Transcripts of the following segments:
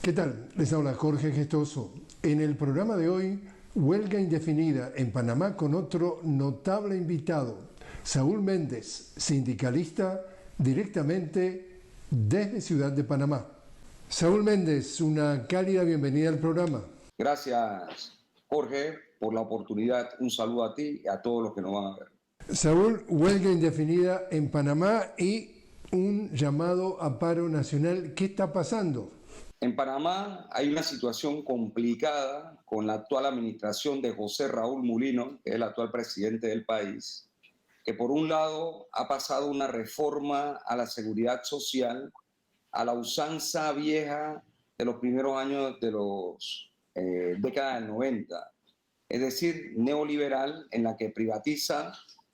¿Qué tal? Les habla Jorge Gestoso. En el programa de hoy, huelga indefinida en Panamá con otro notable invitado, Saúl Méndez, sindicalista directamente desde Ciudad de Panamá. Saúl Méndez, una cálida bienvenida al programa. Gracias, Jorge, por la oportunidad. Un saludo a ti y a todos los que nos van a ver. Saúl, huelga indefinida en Panamá y un llamado a paro nacional. ¿Qué está pasando? En Panamá hay una situación complicada con la actual administración de José Raúl Mulino, que es el actual presidente del país, que por un lado ha pasado una reforma a la seguridad social, a la usanza vieja de los primeros años de los décadas del 90, es decir, neoliberal, en la que privatiza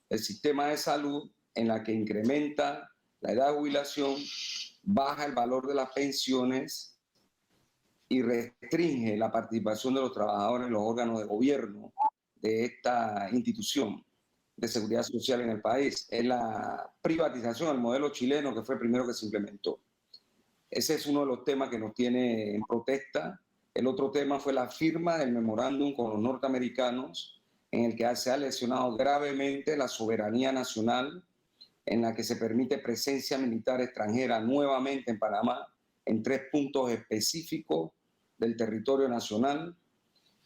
el sistema de salud, en la que incrementa la edad de jubilación, baja el valor de las pensiones y restringe la participación de los trabajadores en los órganos de gobierno de esta institución de seguridad social en el país. Es la privatización del modelo chileno, que fue el primero que se implementó. Ese es uno de los temas que nos tiene en protesta. El otro tema fue la firma del memorándum con los norteamericanos, en el que se ha lesionado gravemente la soberanía nacional, en la que se permite presencia militar extranjera nuevamente en Panamá, en 3 puntos específicos del territorio nacional,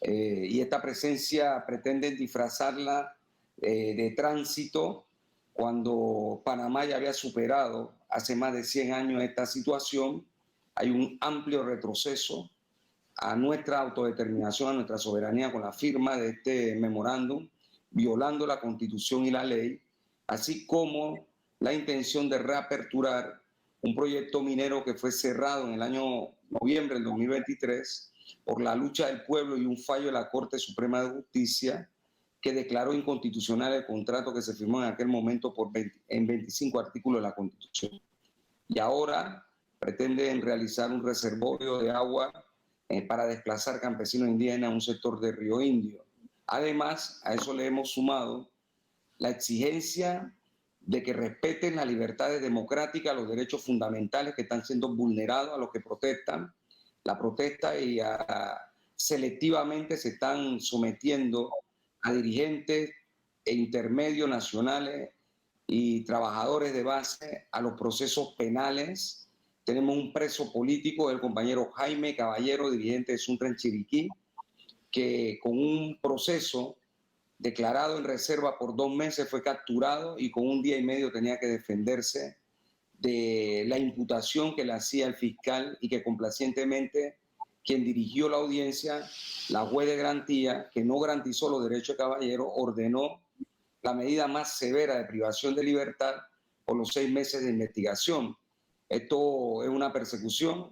y esta presencia pretenden disfrazarla de tránsito, cuando Panamá ya había superado hace más de 100 años esta situación. Hay un amplio retroceso a nuestra autodeterminación, a nuestra soberanía, con la firma de este memorándum, violando la Constitución y la ley, así como la intención de reaperturar un proyecto minero que fue cerrado en el año noviembre del 2023 por la lucha del pueblo y un fallo de la Corte Suprema de Justicia, que declaró inconstitucional el contrato que se firmó en aquel momento en 25 artículos de la Constitución. Y ahora pretenden realizar un reservorio de agua para desplazar campesinos indígenas a un sector de Río Indio. Además, a eso le hemos sumado la exigencia de que respeten las libertades democráticas, los derechos fundamentales que están siendo vulnerados a los que protestan. La protesta y selectivamente se están sometiendo a dirigentes e intermedios nacionales y trabajadores de base a los procesos penales. Tenemos un preso político, el compañero Jaime Caballero, dirigente de Suntra en Chiriquí, que con un proceso declarado en reserva por 2 meses fue capturado y con 1 día y medio tenía que defenderse de la imputación que le hacía el fiscal, y que complacientemente quien dirigió la audiencia, la juez de garantía, que no garantizó los derechos de Caballero, ordenó la medida más severa de privación de libertad por los 6 meses de investigación. Esto es una persecución.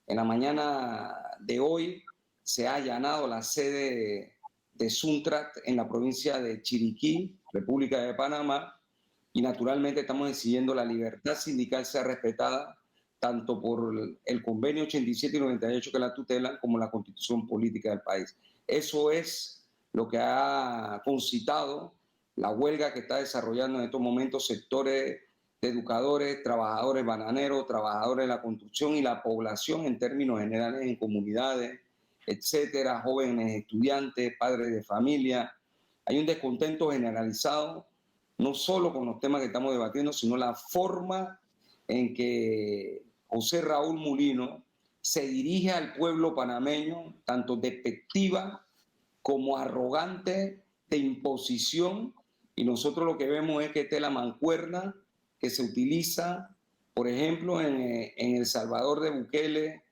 En la mañana de hoy se ha allanado la sede de Suntrat en la provincia de Chiriquí, República de Panamá, y naturalmente estamos exigiendo la libertad sindical sea respetada, tanto por el convenio 87 y 98 que la tutelan, como la constitución política del país. Eso es lo que ha concitado la huelga que está desarrollando en estos momentos sectores de educadores, trabajadores bananeros, trabajadores de la construcción y la población en términos generales en comunidades, etcétera, jóvenes estudiantes, padres de familia. Hay un descontento generalizado, no solo con los temas que estamos debatiendo, sino la forma en que José Raúl Mulino se dirige al pueblo panameño, tanto despectiva como arrogante, de imposición, y nosotros lo que vemos es que esta es la mancuerna que se utiliza, por ejemplo, en El Salvador de Bukele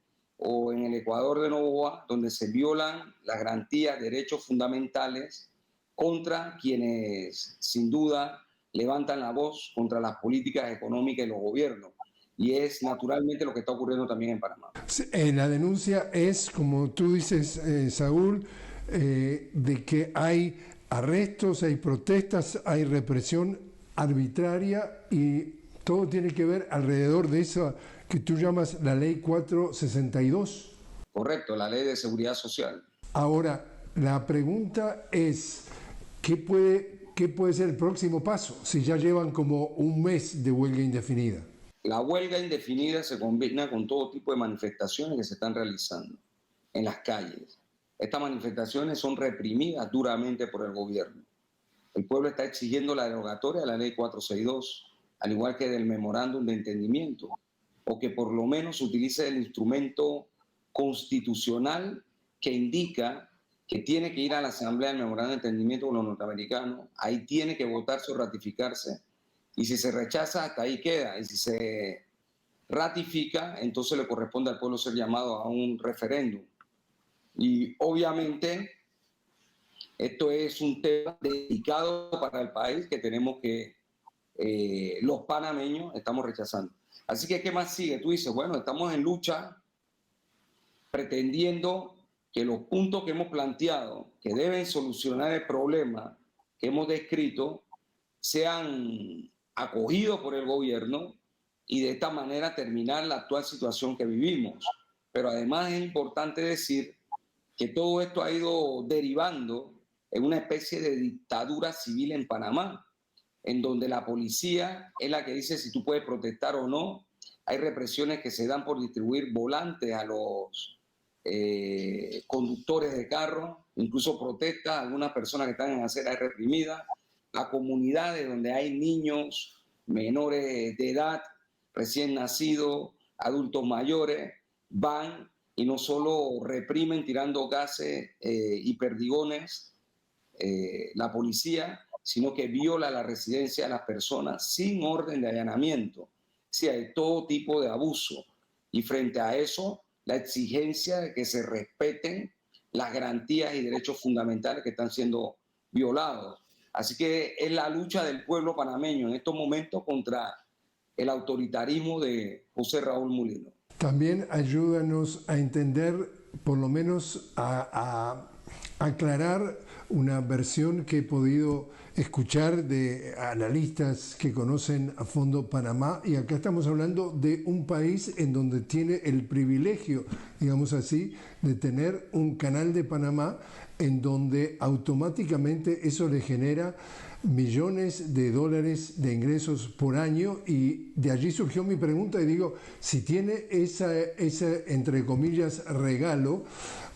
o en el Ecuador de Noboa, donde se violan las garantías de derechos fundamentales contra quienes, sin duda, levantan la voz contra las políticas económicas y los gobiernos. Y es naturalmente lo que está ocurriendo también en Panamá. La denuncia es, como tú dices, Saúl, de que hay arrestos, hay protestas, hay represión arbitraria, y todo tiene que ver alrededor de esa que tú llamas la ley 462. Correcto, la ley de seguridad social. Ahora, la pregunta es, ¿qué puede ser el próximo paso si ya llevan como 1 mes de huelga indefinida? La huelga indefinida se combina con todo tipo de manifestaciones que se están realizando en las calles. Estas manifestaciones son reprimidas duramente por el gobierno. El pueblo está exigiendo la derogatoria de la ley 462, al igual que del memorándum de entendimiento, o que por lo menos utilice el instrumento constitucional que indica que tiene que ir a la Asamblea del Memorándum de Entendimiento con los norteamericanos, ahí tiene que votarse o ratificarse, y si se rechaza, hasta ahí queda, y si se ratifica, entonces le corresponde al pueblo ser llamado a un referéndum. Y obviamente esto es un tema delicado para el país que tenemos que, los panameños estamos rechazando. Así que, ¿qué más sigue? Tú dices, bueno, estamos en lucha pretendiendo que los puntos que hemos planteado, que deben solucionar el problema que hemos descrito, sean acogidos por el gobierno y de esta manera terminar la actual situación que vivimos. Pero además es importante decir que todo esto ha ido derivando en una especie de dictadura civil en Panamá, en donde la policía es la que dice si tú puedes protestar o no. Hay represiones que se dan por distribuir volantes a los conductores de carros, incluso protestas, algunas personas que están en aceras reprimidas, a comunidades donde hay niños menores de edad, recién nacidos, adultos mayores, van y no solo reprimen tirando gases y perdigones la policía, sino que viola la residencia de las personas sin orden de allanamiento. Sí, hay todo tipo de abuso. Y frente a eso, la exigencia de que se respeten las garantías y derechos fundamentales que están siendo violados. Así que es la lucha del pueblo panameño en estos momentos contra el autoritarismo de José Raúl Mulino. También ayúdanos a entender, por lo menos a aclarar una versión que he podido escuchar de analistas que conocen a fondo Panamá, y acá estamos hablando de un país en donde tiene el privilegio, digamos así, de tener un canal de Panamá en donde automáticamente eso le genera millones de dólares de ingresos por año, y de allí surgió mi pregunta y digo, si tiene ese entre comillas regalo,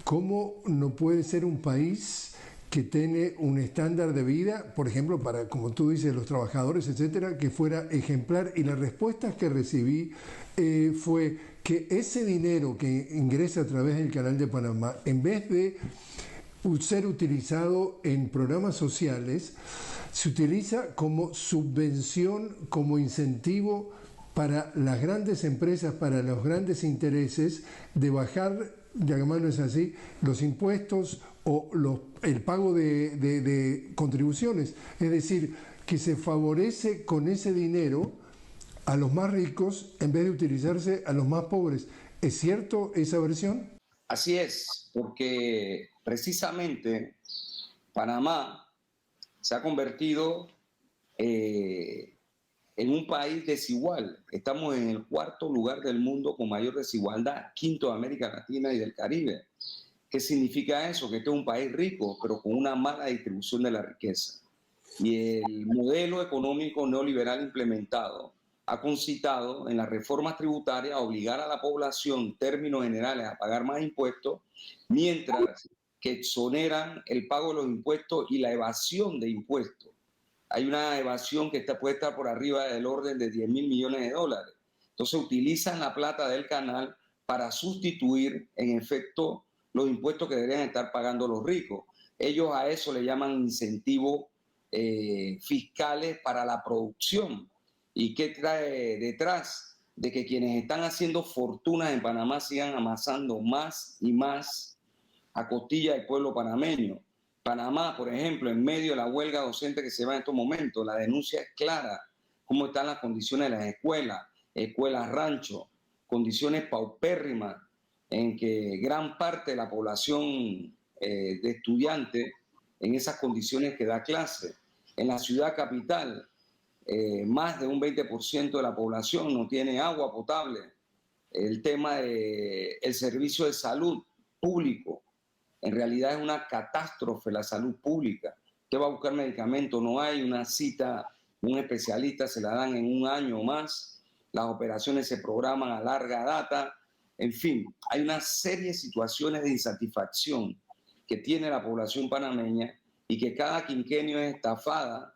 ¿cómo no puede ser un país que tiene un estándar de vida, por ejemplo, para, como tú dices, los trabajadores, etcétera, que fuera ejemplar? Y las respuestas que recibí fue que ese dinero que ingresa a través del Canal de Panamá, en vez de ser utilizado en programas sociales, se utiliza como subvención, como incentivo para las grandes empresas, para los grandes intereses, de bajar, llamémoslo así, los impuestos o el pago de contribuciones. Es decir, que se favorece con ese dinero a los más ricos en vez de utilizarse a los más pobres. ¿Es cierto esa versión? Así es, porque precisamente Panamá se ha convertido en un país desigual. Estamos en el cuarto lugar del mundo con mayor desigualdad, quinto de América Latina y del Caribe. ¿Qué significa eso? Que este es un país rico, pero con una mala distribución de la riqueza. Y el modelo económico neoliberal implementado ha concitado en las reformas tributarias a obligar a la población, en términos generales, a pagar más impuestos, mientras que exoneran el pago de los impuestos y la evasión de impuestos. Hay una evasión que puede estar por arriba del orden de 10.000 millones de dólares. Entonces utilizan la plata del canal para sustituir, en efecto, los impuestos que deberían estar pagando los ricos. Ellos a eso le llaman incentivos fiscales para la producción. ¿Y qué trae detrás? De que quienes están haciendo fortunas en Panamá sigan amasando más y más a costilla del pueblo panameño. Panamá, por ejemplo, en medio de la huelga docente que se va en estos momentos, la denuncia es clara. Cómo están las condiciones de las escuelas rancho, condiciones paupérrimas en que gran parte de la población de estudiantes en esas condiciones que da clase. En la ciudad capital, más de un 20% de la población no tiene agua potable. El tema del servicio de salud público, en realidad es una catástrofe la salud pública. Usted va a buscar medicamentos, no hay una cita, un especialista se la dan en un año o más. las operaciones se programan a larga data, en fin, hay una serie de situaciones de insatisfacción que tiene la población panameña y que cada quinquenio es estafada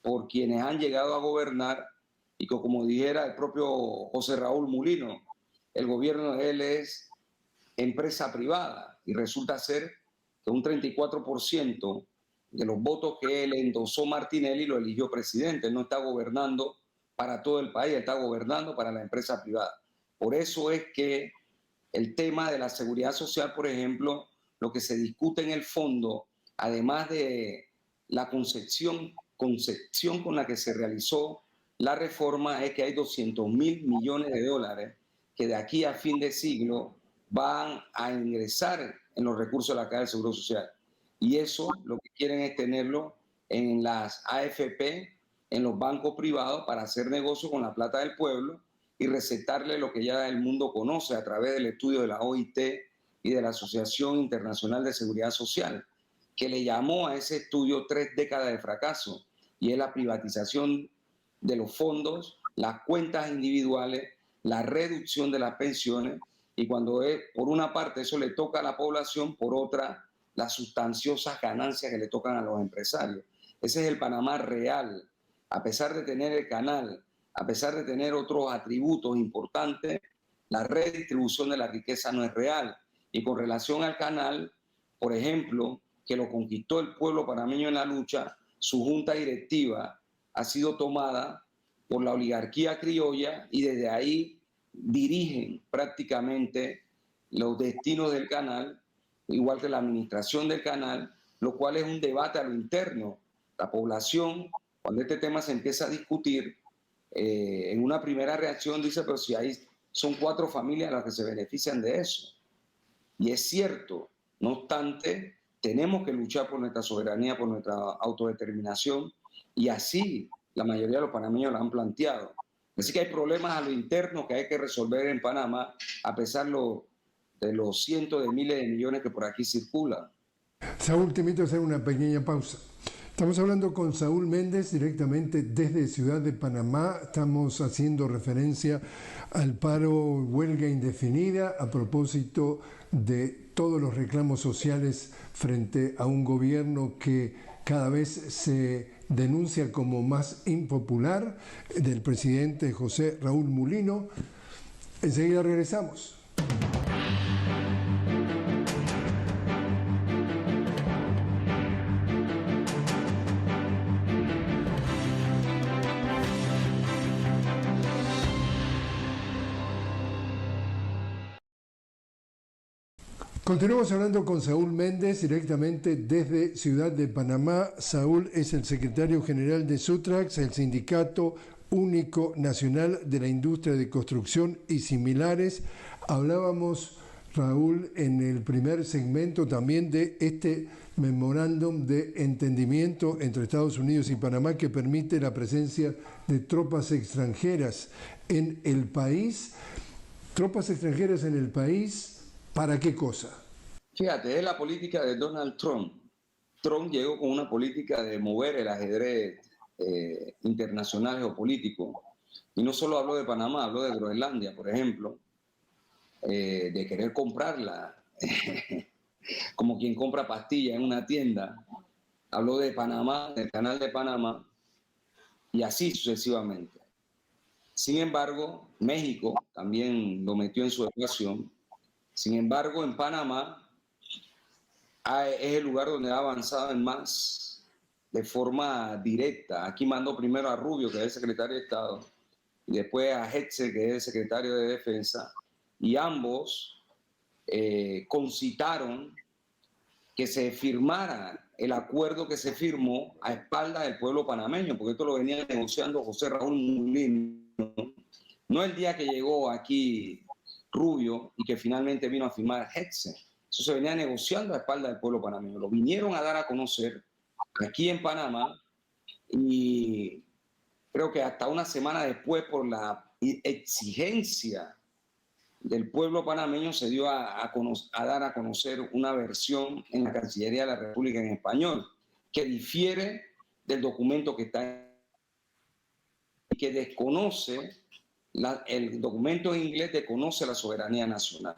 por quienes han llegado a gobernar y que, como dijera el propio José Raúl Mulino, el gobierno de él es empresa privada y resulta ser que un 34% de los votos que él endosó Martinelli lo eligió presidente. Él no está gobernando para todo el país, él está gobernando para la empresa privada. Por eso es que el tema de la seguridad social, por ejemplo, lo que se discute en el fondo, además de la concepción con la que se realizó la reforma, es que hay 200.000 millones de dólares que de aquí a fin de siglo van a ingresar en los recursos de la Caja del Seguro Social. Y eso lo que quieren es tenerlo en las AFP, en los bancos privados, para hacer negocio con la plata del pueblo y recetarle lo que ya el mundo conoce a través del estudio de la OIT y de la Asociación Internacional de Seguridad Social, que le llamó a ese estudio 3 décadas de fracaso, y es la privatización de los fondos, las cuentas individuales, la reducción de las pensiones, y cuando es, por una parte eso le toca a la población, por otra las sustanciosas ganancias que le tocan a los empresarios. Ese es el Panamá real. A pesar de tener el canal, a pesar de tener otros atributos importantes, la redistribución de la riqueza no es real. Y con relación al canal, por ejemplo, que lo conquistó el pueblo panameño en la lucha, su junta directiva ha sido tomada por la oligarquía criolla y desde ahí dirigen prácticamente los destinos del canal, igual que la administración del canal, lo cual es un debate a lo interno. La población, cuando este tema se empieza a discutir, en una primera reacción dice, pero si hay, son 4 familias las que se benefician de eso. Y es cierto, no obstante, tenemos que luchar por nuestra soberanía, por nuestra autodeterminación, y así la mayoría de los panameños la han planteado. Así que hay problemas a lo interno que hay que resolver en Panamá, a pesar de los cientos de miles de millones que por aquí circulan. Saúl, te invito a hacer una pequeña pausa. Estamos hablando con Saúl Méndez directamente desde Ciudad de Panamá. Estamos haciendo referencia al paro huelga indefinida a propósito de todos los reclamos sociales frente a un gobierno que cada vez se denuncia como más impopular, del presidente José Raúl Mulino. Enseguida regresamos. Continuamos hablando con Saúl Méndez directamente desde Ciudad de Panamá. Saúl es el secretario general de SUTRAX, el Sindicato Único Nacional de la Industria de Construcción y similares. Hablábamos, Raúl, en el primer segmento también de este memorándum de entendimiento entre Estados Unidos y Panamá que permite la presencia de tropas extranjeras en el país. Tropas extranjeras en el país, ¿para qué cosa? Fíjate, es la política de Donald Trump. Trump llegó con una política de mover el ajedrez internacional geopolítico. Y no solo habló de Panamá, habló de Groenlandia, por ejemplo, de querer comprarla, como quien compra pastillas en una tienda. Habló de Panamá, del canal de Panamá, y así sucesivamente. Sin embargo, México también lo metió en su ecuación. Sin embargo, en Panamá es el lugar donde ha avanzado en más de forma directa. Aquí mandó primero a Rubio, que es el secretario de Estado, y después a Hetze, que es el secretario de Defensa, y ambos concitaron que se firmara el acuerdo que se firmó a espaldas del pueblo panameño, porque esto lo venía negociando José Raúl Mulino. No el día que llegó aquí Rubio y que finalmente vino a firmar Hetze. Eso se venía negociando a espaldas del pueblo panameño. Lo vinieron a dar a conocer aquí en Panamá y creo que hasta una semana después, por la exigencia del pueblo panameño, se dio a dar a conocer una versión en la Cancillería de la República en español, que difiere del documento que está y que desconoce el documento en inglés desconoce la soberanía nacional.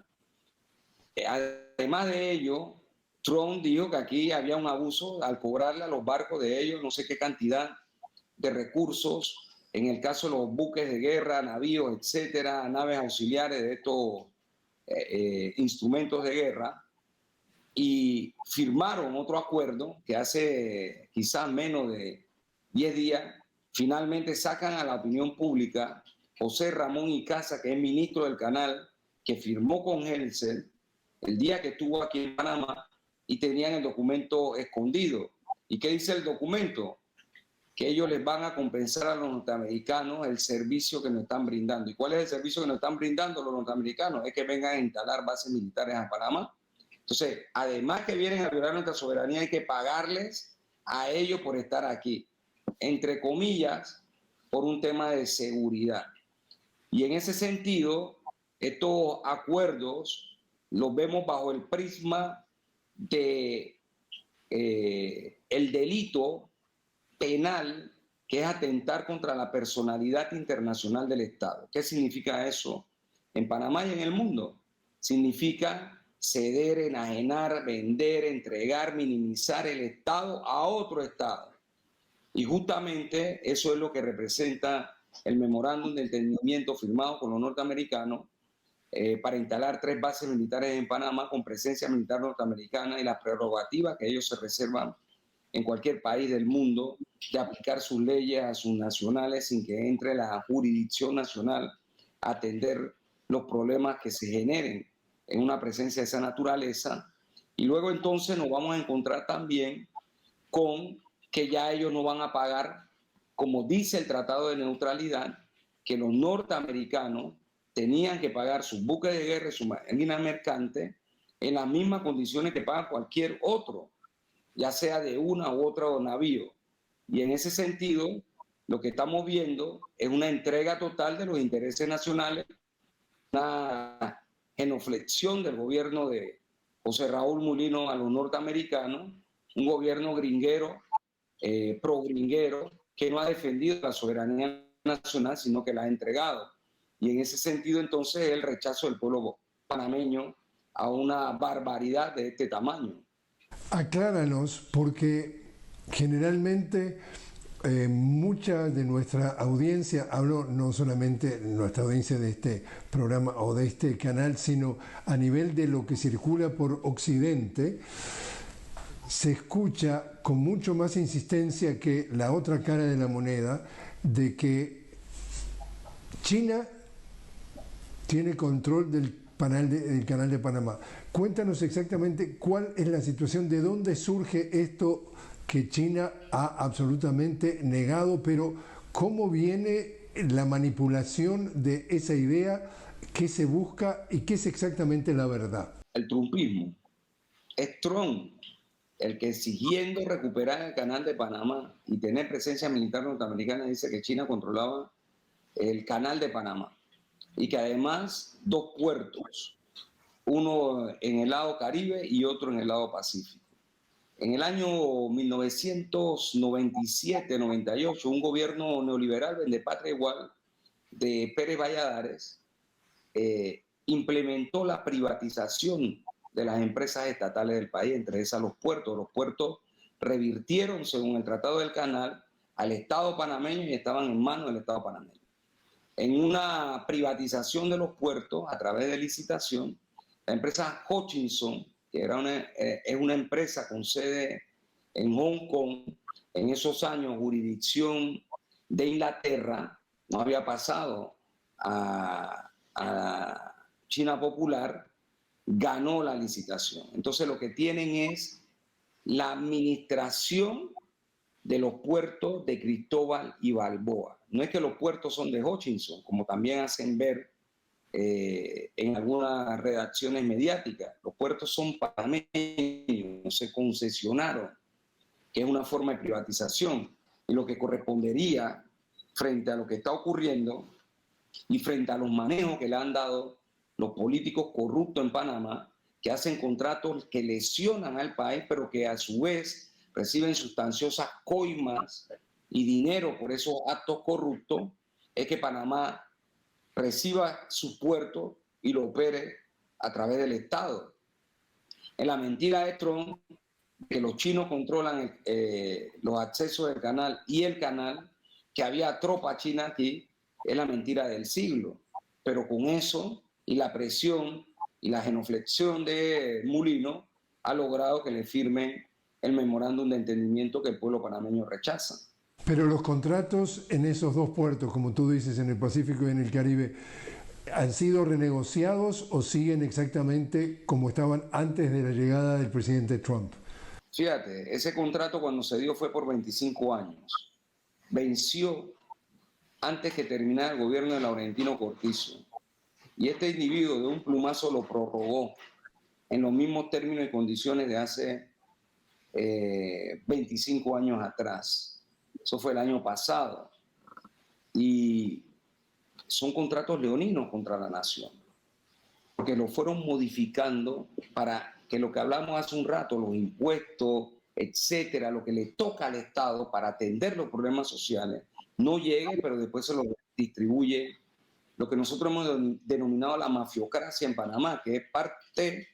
Además de ello, Trump dijo que aquí había un abuso al cobrarle a los barcos de ellos no sé qué cantidad de recursos, en el caso de los buques de guerra, navíos, etcétera, naves auxiliares de estos instrumentos de guerra, y firmaron otro acuerdo que hace quizás menos de 10 días, finalmente sacan a la opinión pública José Ramón Icaza, que es ministro del canal, que firmó con Helsel el día que estuvo aquí en Panamá y tenían el documento escondido. ¿Y qué dice el documento? Que ellos les van a compensar a los norteamericanos el servicio que nos están brindando. ¿Y cuál es el servicio que nos están brindando los norteamericanos? Es que vengan a instalar bases militares a Panamá. Entonces, además que vienen a violar nuestra soberanía, hay que pagarles a ellos por estar aquí, entre comillas, por un tema de seguridad. Y en ese sentido, estos acuerdos los vemos bajo el prisma de el delito penal, que es atentar contra la personalidad internacional del Estado. ¿Qué significa eso? En Panamá y en el mundo. Significa ceder, enajenar, vender, entregar, minimizar el Estado a otro Estado. Y justamente eso es lo que representa el memorándum de entendimiento firmado con los norteamericanos para instalar 3 bases militares en Panamá con presencia militar norteamericana y las prerrogativas que ellos se reservan en cualquier país del mundo de aplicar sus leyes a sus nacionales sin que entre la jurisdicción nacional a atender los problemas que se generen en una presencia de esa naturaleza. Y luego entonces nos vamos a encontrar también con que ya ellos no van a pagar, como dice el Tratado de Neutralidad, que los norteamericanos tenían que pagar sus buques de guerra y su marina mercante en las mismas condiciones que paga cualquier otro, ya sea de una u otra navío. Y en ese sentido, lo que estamos viendo es una entrega total de los intereses nacionales, una genuflexión del gobierno de José Raúl Mulino a los norteamericanos, un gobierno gringuero, pro-gringuero, que no ha defendido la soberanía nacional, sino que la ha entregado. Y en ese sentido, entonces, el rechazo del pueblo panameño a una barbaridad de este tamaño. Acláranos, porque generalmente mucha de nuestra audiencia, hablo no solamente de nuestra audiencia de este programa o de este canal, sino a nivel de lo que circula por Occidente, se escucha con mucho más insistencia que la otra cara de la moneda de que China tiene control del canal de Panamá. Cuéntanos exactamente cuál es la situación, de dónde surge esto que China ha absolutamente negado, pero cómo viene la manipulación de esa idea, qué se busca y qué es exactamente la verdad. El trumpismo. Es Trump el que, exigiendo recuperar el canal de Panamá y tener presencia militar norteamericana, dice que China controlaba el canal de Panamá y que además 2 puertos, uno en el lado Caribe y otro en el lado Pacífico. En el año 1997-98, un gobierno neoliberal vendepatria igual de Pérez Valladares implementó la privatización de las empresas estatales del país, entre esas los puertos. Los puertos revirtieron, según el Tratado del Canal, al Estado panameño y estaban en manos del Estado panameño. En una privatización de los puertos a través de licitación, la empresa Hutchison, que es una empresa con sede en Hong Kong, en esos años jurisdicción de Inglaterra, no había pasado a China Popular, ganó la licitación. Entonces lo que tienen es la administración de los puertos de Cristóbal y Balboa. No es que los puertos son de Hutchison, como también hacen ver en algunas redacciones mediáticas. Los puertos son panameños, se concesionaron, que es una forma de privatización. Y lo que correspondería frente a lo que está ocurriendo y frente a los manejos que le han dado los políticos corruptos en Panamá, que hacen contratos que lesionan al país, pero que a su vez reciben sustanciosas coimas y dinero por esos actos corruptos, es que Panamá reciba sus puertos y lo opere a través del Estado. En la mentira de Trump, que los chinos controlan los accesos del canal y el canal, que había tropa china aquí, es la mentira del siglo. Pero con eso y la presión y la genuflexión de Mulino ha logrado que le firmen el memorándum de entendimiento que el pueblo panameño rechaza. Pero los contratos en esos dos puertos, como tú dices, en el Pacífico y en el Caribe, ¿han sido renegociados o siguen exactamente como estaban antes de la llegada del presidente Trump? Fíjate, ese contrato cuando se dio fue por 25 años. Venció antes que terminara el gobierno de Laurentino Cortizo. Y este individuo de un plumazo lo prorrogó en los mismos términos y condiciones de hace 25 años atrás. Eso fue el año pasado. Y son contratos leoninos contra la nación, porque lo fueron modificando para que lo que hablamos hace un rato, los impuestos, etcétera, lo que le toca al Estado para atender los problemas sociales, no llegue, pero después se lo distribuye lo que nosotros hemos denominado la mafiocracia en Panamá, que es parte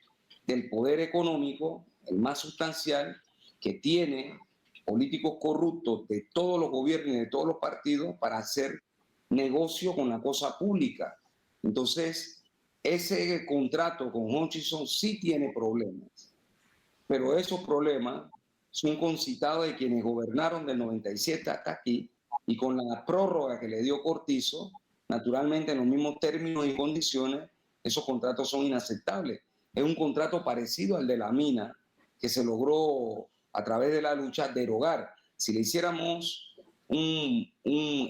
del poder económico, el más sustancial, que tiene políticos corruptos de todos los gobiernos y de todos los partidos para hacer negocio con la cosa pública. Entonces, ese contrato con Hutchison sí tiene problemas, pero esos problemas son concitados de quienes gobernaron del 97 hasta aquí, y con la prórroga que le dio Cortizo, naturalmente en los mismos términos y condiciones, esos contratos son inaceptables. Es un contrato parecido al de la mina, que se logró a través de la lucha derogar. Si le hiciéramos un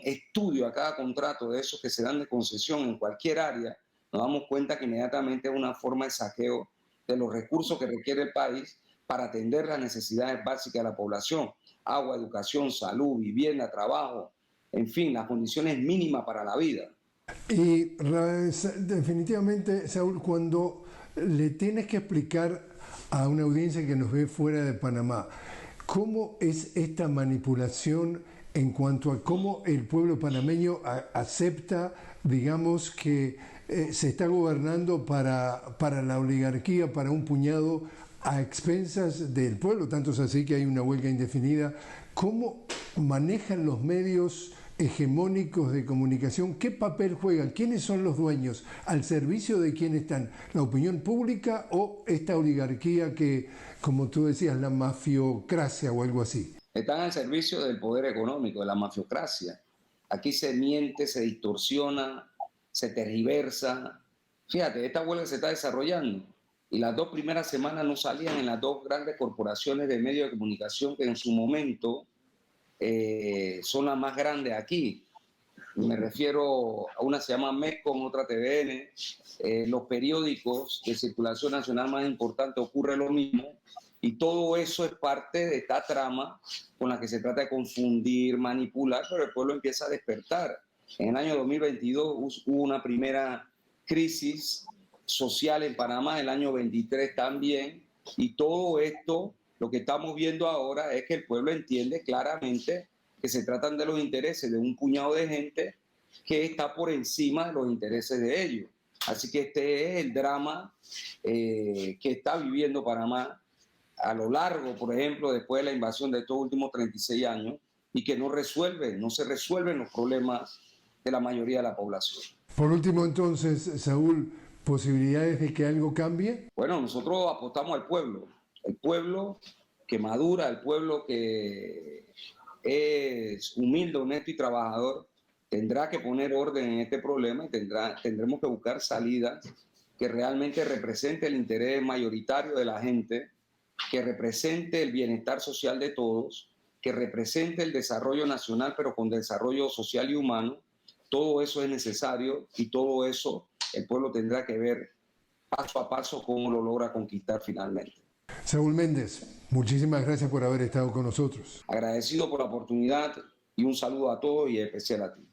estudio a cada contrato de esos que se dan de concesión en cualquier área, nos damos cuenta que inmediatamente es una forma de saqueo de los recursos que requiere el país para atender las necesidades básicas de la población: agua, educación, salud, vivienda, trabajo, en fin, las condiciones mínimas para la vida. Y definitivamente, Saúl, cuando le tienes que explicar a una audiencia que nos ve fuera de Panamá, ¿cómo es esta manipulación en cuanto a cómo el pueblo panameño acepta, digamos, que se está gobernando para la oligarquía, para un puñado a expensas del pueblo? Tanto es así que hay una huelga indefinida. ¿Cómo manejan los medios hegemónicos de comunicación? ¿Qué papel juegan? ¿Quiénes son los dueños? ¿Al servicio de quién están? ¿La opinión pública o esta oligarquía que, como tú decías, la mafiocracia o algo así? Están al servicio del poder económico, de la mafiocracia. Aquí se miente, se distorsiona, se tergiversa. Fíjate, esta huelga se está desarrollando y las 2 primeras semanas no salían en las 2 grandes corporaciones de medios de comunicación que en su momento son las más grandes aquí. Me refiero a una se llama MECON, otra TVN. Los periódicos de circulación nacional más importantes ocurre lo mismo, y todo eso es parte de esta trama con la que se trata de confundir, manipular, pero el pueblo empieza a despertar. En el año 2022 hubo una primera crisis social en Panamá, el año 23 también, y todo esto, lo que estamos viendo ahora es que el pueblo entiende claramente que se tratan de los intereses de un puñado de gente que está por encima de los intereses de ellos. Así que este es el drama que está viviendo Panamá a lo largo, por ejemplo, después de la invasión de estos últimos 36 años, y que no se resuelven los problemas de la mayoría de la población. Por último, entonces, Saúl, ¿posibilidades de que algo cambie? Bueno, nosotros apostamos al pueblo. El pueblo que madura, el pueblo que es humilde, honesto y trabajador, tendrá que poner orden en este problema y tendremos que buscar salidas que realmente represente el interés mayoritario de la gente, que represente el bienestar social de todos, que represente el desarrollo nacional, pero con desarrollo social y humano. Todo eso es necesario y todo eso el pueblo tendrá que ver paso a paso cómo lo logra conquistar finalmente. Saúl Méndez, muchísimas gracias por haber estado con nosotros. Agradecido por la oportunidad y un saludo a todos y en especial a ti.